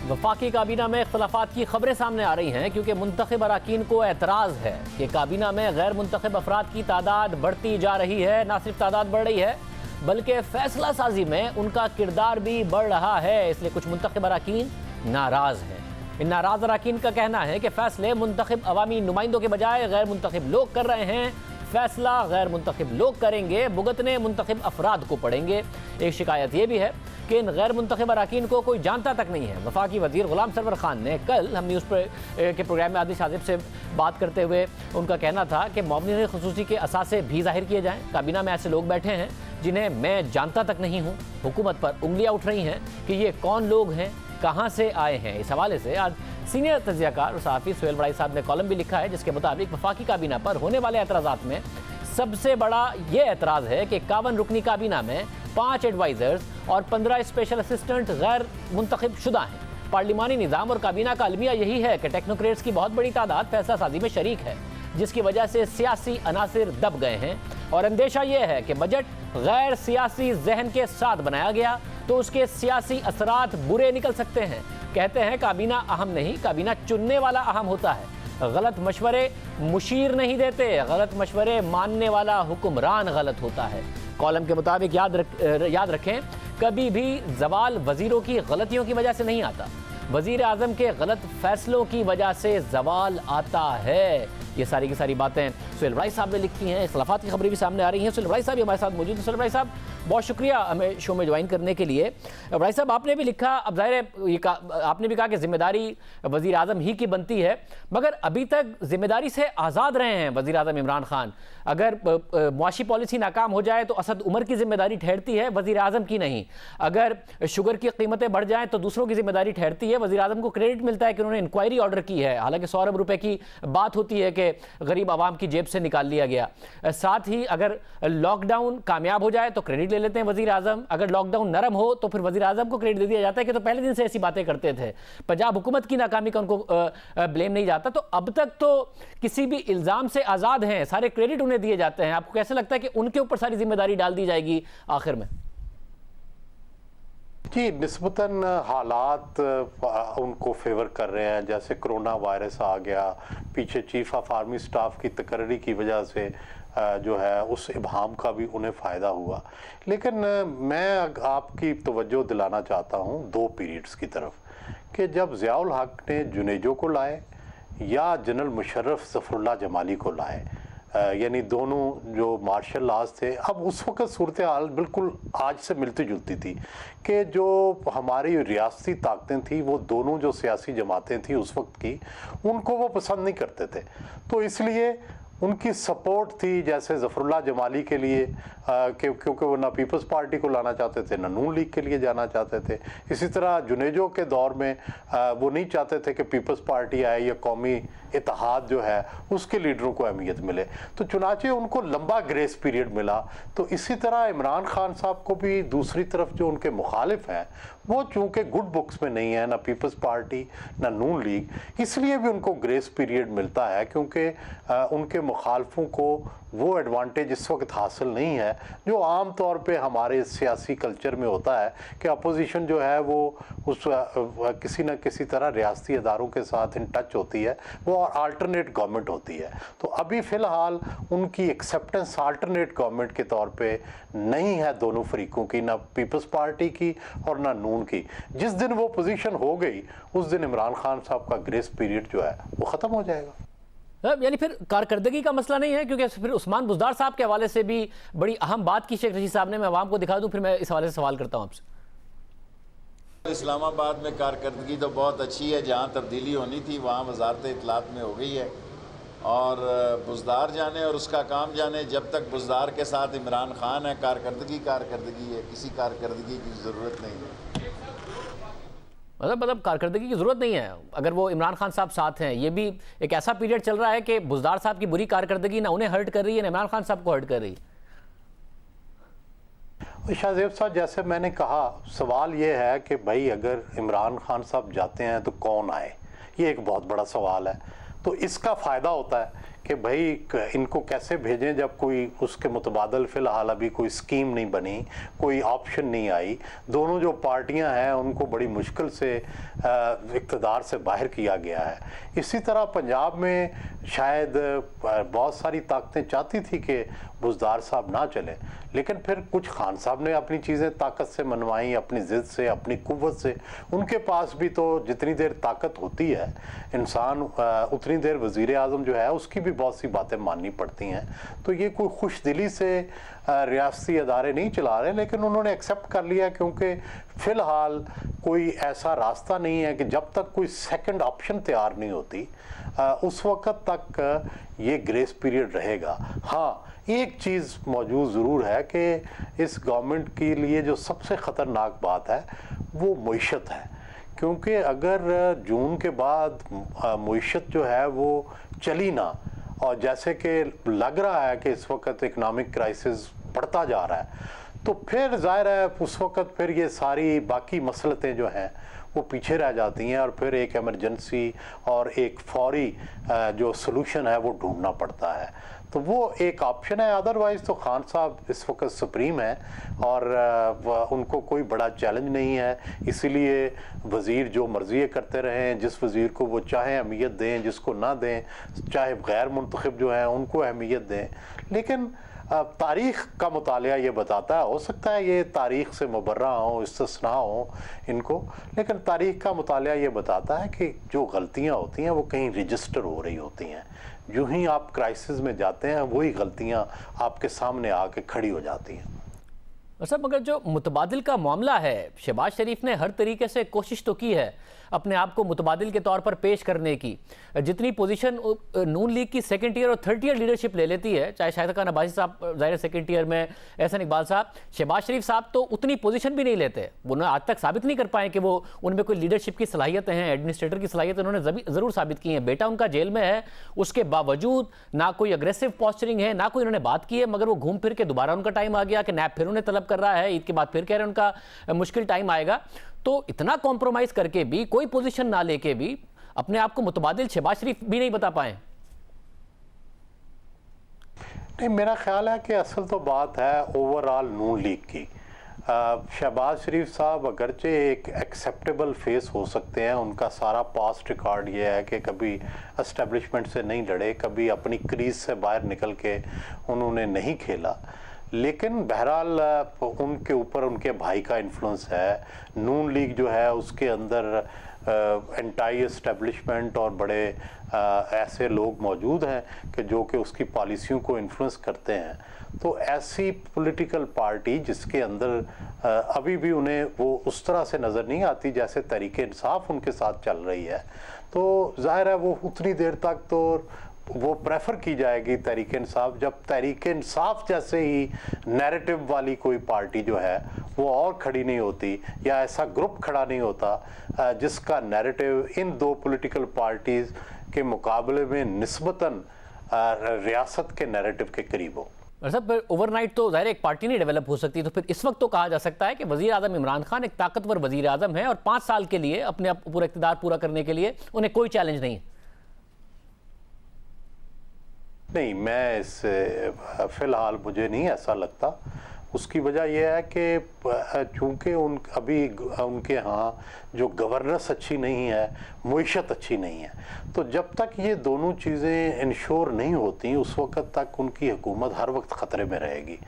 वफाकी काबीना में इख्तलाफात की खबरें सामने आ रही हैं क्योंकि मुंतखब अरकान को एतराज़ है कि काबीना में गैर मुंतखब अफराद की तादाद बढ़ती जा रही है। ना सिर्फ तादाद बढ़ रही है बल्कि फैसला साजी में उनका किरदार भी बढ़ रहा है, इसलिए कुछ मुंतखब अरकान नाराज़ हैं। इन नाराज़ अरकान का कहना है कि फ़ैसले मुंतखब अवामी नुमाइंदों के बजाय गैर मुंतखब लोग कर रहे हैं। फैसला गैर मुंतखब लोग करेंगे, भुगतने मुंतखब अफराद को पड़ेंगे। एक शिकायत यह भी है कि इन गैर मुंतखब अरकान को कोई जानता तक नहीं है। वफाकी वज़ीर गुलाम सरवर खान ने कल हम न्यूज़ के प्रोग्राम में आदिल शाजिब से बात करते हुए उनका कहना था कि मौमनीन ख़ुसूसी के असासे भी ज़ाहिर किए जाएँ। काबीना में ऐसे लोग बैठे हैं जिन्हें मैं जानता तक नहीं हूँ। हुकूमत पर उंगलियाँ उठ रही हैं कि ये कौन लोग हैं, कहाँ से आए हैं। इस हवाले से आज सीनियर तज्ज़ियाकार और सहाफ़ी सुहेल बड़ाई साहब ने कॉलम भी लिखा है जिसके मुताबिक वफाकी काबीना पर होने वाले एतराज़ात में सबसे बड़ा ये एतराज़ है कि 51 रुकनी काबीना में 5 एडवाइज़र्स और 15 स्पेशल असिस्टेंट गैर मुंतखब शुदा हैं। पार्लिमानी निज़ाम और काबीना का अलमिया यही है कि टेक्नोक्रेट्स की बहुत बड़ी तादाद फैसला साजी में शरीक है, जिसकी वजह से सियासी अनासिर दब गए हैं। और अंदेशा यह है कि बजट गैर सियासी जहन के साथ बनाया गया तो उसके सियासी असरात बुरे निकल सकते हैं। कहते हैं काबीना अहम नहीं, काबीना चुनने वाला अहम होता है। गलत मशवरे मुशीर नहीं देते, गलत मशवरे मानने वाला हुक्मरान गलत होता है। कॉलम के मुताबिक याद रखें, कभी भी जवाल वजीरों की गलतियों की वजह से नहीं आता, वजीर आज़म के गलत फैसलों की वजह से जवाल आता है। ये सारी की सारी बातें सुहेल बड़ाई साहब ने लिखी हैं। इख्तलाफात की खबरें भी सामने आ रही हैं। सुहेल बड़ाई साहब हमारे साथ मौजूद हैं। सुहेल बड़ाई साहब, बहुत शुक्रिया हमें शो में ज्वाइन करने के लिए। बड़ाई साहब, आपने भी लिखा, अब ज़ाहिर है आपने भी कहा कि जिम्मेदारी वज़ीर आज़म ही की बनती है, मगर अभी तक जिम्मेदारी से आज़ाद रहे हैं वज़ीर आज़म इमरान खान। अगर मुआशी पॉलिसी नाकाम हो जाए तो असद उमर की जिम्मेदारी ठहरती है, वज़ीर आज़म की नहीं। अगर शुगर की कीमतें बढ़ जाएँ तो दूसरों की जिम्मेदारी ठहरती है। वज़ीर आज़म को क्रेडिट मिलता है कि उन्होंने इंक्वायरी ऑर्डर की है, हालांकि 100 अरब रुपए की बात होती है कि गरीब आवाम की जेब से निकाल लिया गया। साथ ही अगर लॉकडाउन कामयाब हो जाए तो क्रेडिट ले लेते हैं वज़ीर आज़म, अगर लॉकडाउन नरम हो तो फिर वज़ीर आज़म को क्रेडिट दे दिया जाता है कि तो पहले दिन से ऐसी बातें करते थे। पंजाब हुकूमत की नाकामी का उनको ब्लेम नहीं जाता। तो अब तक तो किसी भी इल्ज़ाम से आज़ाद हैं, सारे क्रेडिट उन्हें दिए जाते हैं। आपको कैसे लगता है कि उनके ऊपर सारी जिम्मेदारी डाल दी जाएगी आखिर में? जी, निस्बतन हालात उनको फेवर कर रहे हैं। जैसे कोरोना वायरस आ गया, पीछे चीफ ऑफ आर्मी स्टाफ की तकर्री की वजह से जो है उस इबहाम का भी उन्हें फ़ायदा हुआ। लेकिन मैं आपकी तवज्जो दिलाना चाहता हूँ 2 पीरियड्स की तरफ कि जब ज़ियाउल हक ने जुनेजो को लाए या जनरल मुशर्रफ ज़फ़रुल्लाह जमाली को लाए, यानी दोनों जो मार्शल लॉज थे। अब उस वक्त सूरत हाल बिल्कुल आज से मिलती जुलती थी कि जो हमारी रियासती ताकतें थी वो दोनों जो सियासी जमातें थी उस वक्त की, उनको वो पसंद नहीं करते थे। तो इसलिए उनकी सपोर्ट थी, जैसे ज़फ़रुल्लाह जमाली के लिए क्योंकि वो ना पीपल्स पार्टी को लाना चाहते थे ना नून लीग के लिए जाना चाहते थे। इसी तरह जुनेजो के दौर में वो नहीं चाहते थे कि पीपल्स पार्टी आए या कौमी इत्तेहाद जो है उसके लीडरों को अहमियत मिले। तो चुनाचे उनको लंबा ग्रेस पीरियड मिला। तो इसी तरह इमरान खान साहब को भी दूसरी तरफ जो उनके मुखालिफ हैं वो चूँकि गुड बुक्स में नहीं है, ना पीपल्स पार्टी ना नून लीग, इसलिए भी उनको ग्रेस पीरियड मिलता है क्योंकि उनके मुखालफों को वो एडवांटेज इस वक्त हासिल नहीं है जो आम तौर पे हमारे सियासी कल्चर में होता है कि अपोजिशन जो है वो उस किसी न किसी तरह रियासती अदारों के साथ इन टच होती है, वो अल्टरनेट गवर्नमेंट होती है। तो अभी फ़िलहाल उनकी एक्सेप्टेंस अल्टरनेट गवर्नमेंट के तौर पे नहीं है दोनों फरीकों की, ना पीपल्स पार्टी की और ना नून की। जिस दिन वो पोजीशन हो गई उस दिन इमरान खान साहब का ग्रेस पीरियड जो है वो ख़त्म हो जाएगा। यानी फिर कारकर्दगी का मसला नहीं है, क्योंकि फिर उस्मान बुज़दार साहब के हवाले से भी बड़ी अहम बात की शेख रशीद साहब ने। मैं आवाम को दिखा दूं, फिर मैं इस हवाले से सवाल करता हूं आपसे। इस्लामाबाद में कारकर्दगी तो बहुत अच्छी है, जहाँ तब्दीली होनी थी वहाँ वजारत इत्तलात में हो गई है। और बुज़दार जाने और उसका काम जाने, जब तक बुज़दार के साथ इमरान खान है कारकर्दगी है, किसी कारकर्दगी की ज़रूरत नहीं है। मतलब कारकर्दगी की ज़रूरत नहीं है अगर वो इमरान खान साहब साथ हैं। ये भी एक ऐसा पीरियड चल रहा है कि बुज़दार साहब की बुरी कारकर्दगी ना उन्हें हर्ट कर रही है ना इमरान खान साहब को हर्ट कर रही है। शाहजेब साहब, जैसे मैंने कहा, सवाल ये है कि भाई अगर इमरान खान साहब जाते हैं तो कौन आए, ये एक बहुत बड़ा सवाल है। तो इसका फ़ायदा होता है कि भाई इनको कैसे भेजें जब कोई उसके मुतबादल फ़िलहाल अभी कोई स्कीम नहीं बनी, कोई ऑप्शन नहीं आई। दोनों जो पार्टियां हैं उनको बड़ी मुश्किल से इक़्तिदार से बाहर किया गया है। इसी तरह पंजाब में शायद बहुत सारी ताकतें चाहती थी कि बुज़दार साहब ना चलें, लेकिन फिर कुछ खान साहब ने अपनी चीज़ें ताकत से मनवाई, अपनी ज़िद से, अपनी कुव्वत से। उनके पास भी तो जितनी देर ताकत होती है इंसान उतनी देर वज़ीर आज़म जो है उसकी भी बहुत सी बातें माननी पड़ती हैं। तो ये कोई खुश दिली से रियासती अदारे नहीं चला रहे, लेकिन उन्होंने एक्सेप्ट कर लिया क्योंकि फ़िलहाल कोई ऐसा रास्ता नहीं है कि जब तक कोई सेकंड ऑप्शन तैयार नहीं होती उस वक़्त तक ये ग्रेस पीरियड रहेगा। हाँ, एक चीज़ मौजूद ज़रूर है कि इस गवर्नमेंट के लिए जो सबसे ख़तरनाक बात है वो मईशत है, क्योंकि अगर जून के बाद मईशत जो है वो चली ना, और जैसे कि लग रहा है कि इस वक्त इकनॉमिक क्राइसिस बढ़ता जा रहा है, तो फिर ज़ाहिर है उस वक्त फिर ये सारी बाकी मसलतें जो हैं वो पीछे रह जाती हैं और फिर एक इमरजेंसी और एक फौरी जो सलूशन है वो ढूंढना पड़ता है। तो वो एक ऑप्शन है। अदरवाइज़ तो खान साहब इस वक्त सुप्रीम है और उनको कोई बड़ा चैलेंज नहीं है, इसीलिए वज़ीर जो मर्ज़ी करते रहें, जिस वज़ीर को वो चाहें अहमियत दें, जिसको ना दें, चाहे गैर मुंतखब जो हैं उनको अहमियत दें। लेकिन तारीख़ का मुतालिया ये बताता है, हो सकता है ये तारीख़ से मुबर्रा हो, इस्तिस्ना हो इनको, लेकिन तारीख़ का मुतालिया ये बताता है कि जो गलतियाँ होती हैं वो कहीं रजिस्टर हो रही होती हैं। जो ही आप क्राइसिस में जाते हैं वही गलतियाँ आपके सामने आके खड़ी हो जाती हैं। सब मगर जो मुतबादिल का मामला है, शहबाज शरीफ ने हर तरीके से कोशिश तो की है अपने आप को मुतबादिल के तौर पर पेश करने की। जितनी पोजीशन नून लीग की सेकंड ईयर और थर्ड ईयर लीडरशिप ले लेती है, चाहे शाहिद खान अब्बासी साहब ज़ाहिर सेकंड ईयर में, एहसन इकबाल साहब, शहबाज शरीफ साहब तो उतनी पोजीशन भी नहीं लेते। वो आज तक साबित नहीं कर पाए कि वो उनमें कोई लीडरशिप की सलाहियतें हैं, एडमिनिस्ट्रेटर की सलाहियत उन्होंने ज़रूर साबित की हैं। बेटा उनका जेल में है, उसके बावजूद ना कोई अग्रेसिव पोस्चरिंग है, ना कोई उन्होंने बात की है, मगर वो घूम फिर के दोबारा उनका टाइम आ गया कि नैब फिर उन्हें तलब कर रहा है, ईद के बाद फिर कह रहे हैं उनका मुश्किल टाइम आएगा। तो इतना कॉम्प्रोमाइज करके भी, कोई पोजीशन ना लेके भी अपने आप को मुतबादिल शहबाज शरीफ भी नहीं बता पाए। नहीं, मेरा ख्याल है कि असल तो बात है ओवरऑल नून लीग की। शहबाज शरीफ साहब अगरचे एक एक्सेप्टेबल फेस हो सकते हैं, उनका सारा पास्ट रिकॉर्ड ये है कि कभी एस्टेब्लिशमेंट से नहीं लड़े, कभी अपनी क्रीज से बाहर निकल के उन्होंने नहीं खेला, लेकिन बहरहाल उनके ऊपर उनके भाई का इन्फ्लुएंस है। नून लीग जो है उसके अंदर एंटाई एस्टेब्लिशमेंट और बड़े ऐसे लोग मौजूद हैं कि जो कि उसकी पॉलिसियों को इन्फ्लुएंस करते हैं। तो ऐसी पॉलिटिकल पार्टी जिसके अंदर अभी भी उन्हें वो उस तरह से नज़र नहीं आती जैसे तहरीक इंसाफ उनके साथ चल रही है, तो जाहिर है वो उतनी देर तक तो वो प्रेफर की जाएगी तहरीक इंसाफ, जब तहरीक इंसाफ जैसे ही नैरेटिव वाली कोई पार्टी जो है वो और खड़ी नहीं होती, या ऐसा ग्रुप खड़ा नहीं होता जिसका नैरेटिव इन दो पॉलिटिकल पार्टीज़ के मुकाबले में निस्बतन रियासत के नैरेटिव के करीब हो। सब ओवरनाइट तो ज़ाहिर एक पार्टी नहीं डेवलप हो सकती, तो फिर इस वक्त तो कहा जा सकता है कि वज़ीर आज़म इमरान खान एक ताकतवर वज़ीर आज़म है और 5 साल के लिए अपने पूरा इक़्तिदार पूरा करने के लिए उन्हें कोई चैलेंज नहीं। नहीं, मैं इस फ़िलहाल मुझे नहीं ऐसा लगता। उसकी वजह यह है कि चूँकि अभी उनके यहाँ जो गवर्नेंस अच्छी नहीं है, मईशत अच्छी नहीं है, तो जब तक ये दोनों चीज़ें इंश्योर नहीं होती उस वक़्त तक उनकी हुकूमत हर वक्त ख़तरे में रहेगी।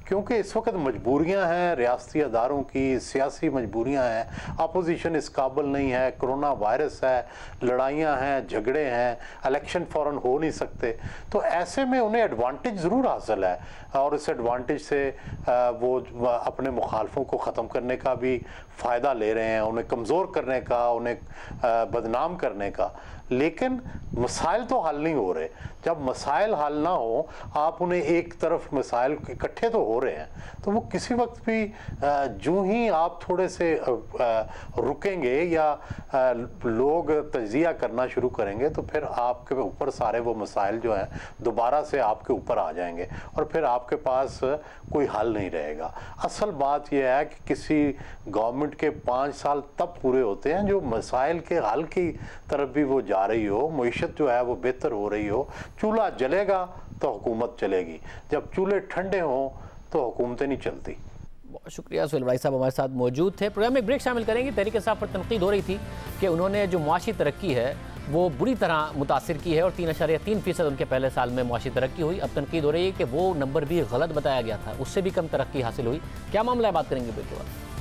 क्योंकि इस वक्त मजबूरियां हैं रियासती अदारों की, सियासी मजबूरियां हैं, अपोजिशन इस काबिल नहीं है, कोरोना वायरस है, लड़ाइयां हैं, झगड़े हैं, इलेक्शन फ़ौरन हो नहीं सकते। तो ऐसे में उन्हें एडवांटेज ज़रूर हासिल है और इस एडवांटेज से वो अपने मुखालफों को ख़त्म करने का भी फ़ायदा ले रहे हैं, उन्हें कमज़ोर करने का, उन्हें बदनाम करने का। लेकिन मसाइल तो हल नहीं हो रहे। जब मसाइल हल ना हो, आप उन्हें एक तरफ मसाइल इकट्ठे तो हो रहे हैं, तो वो किसी वक्त भी जो ही आप थोड़े से रुकेंगे या लोग तजिया करना शुरू करेंगे तो फिर आपके ऊपर सारे वो मसाइल जो हैं दोबारा से आपके ऊपर आ जाएंगे और फिर आपके पास कोई हल नहीं रहेगा। असल बात यह है कि किसी गवर्नमेंट गवर्नमेंट के 5 साल तब पूरे होते हैं जो मसाइल के हल की तरफ भी वो जा रही हो, मईशत जो है वो बेहतर हो रही हो। चूल्हा जलेगा तो हुकूमत चलेगी, जब चूल्हे ठंडे हों तो हुकूमतें नहीं चलती। बहुत शुक्रिया सुहेल भाई साहब हमारे साथ मौजूद थे। प्रोग्राम में एक ब्रेक शामिल करेंगे। तहरीक इंसाफ पर तनकीद हो रही थी कि उन्होंने जो मुआशी तरक्की है वो बुरी तरह मुतासिर की है और 3.3% उनके पहले साल में मुआशी तरक्की हुई। अब तनकीद हो रही है कि वो नंबर भी गलत बताया गया था, उससे भी कम तरक्की हासिल हुई। क्या मामला है, बात करेंगे ब्रेक के बाद।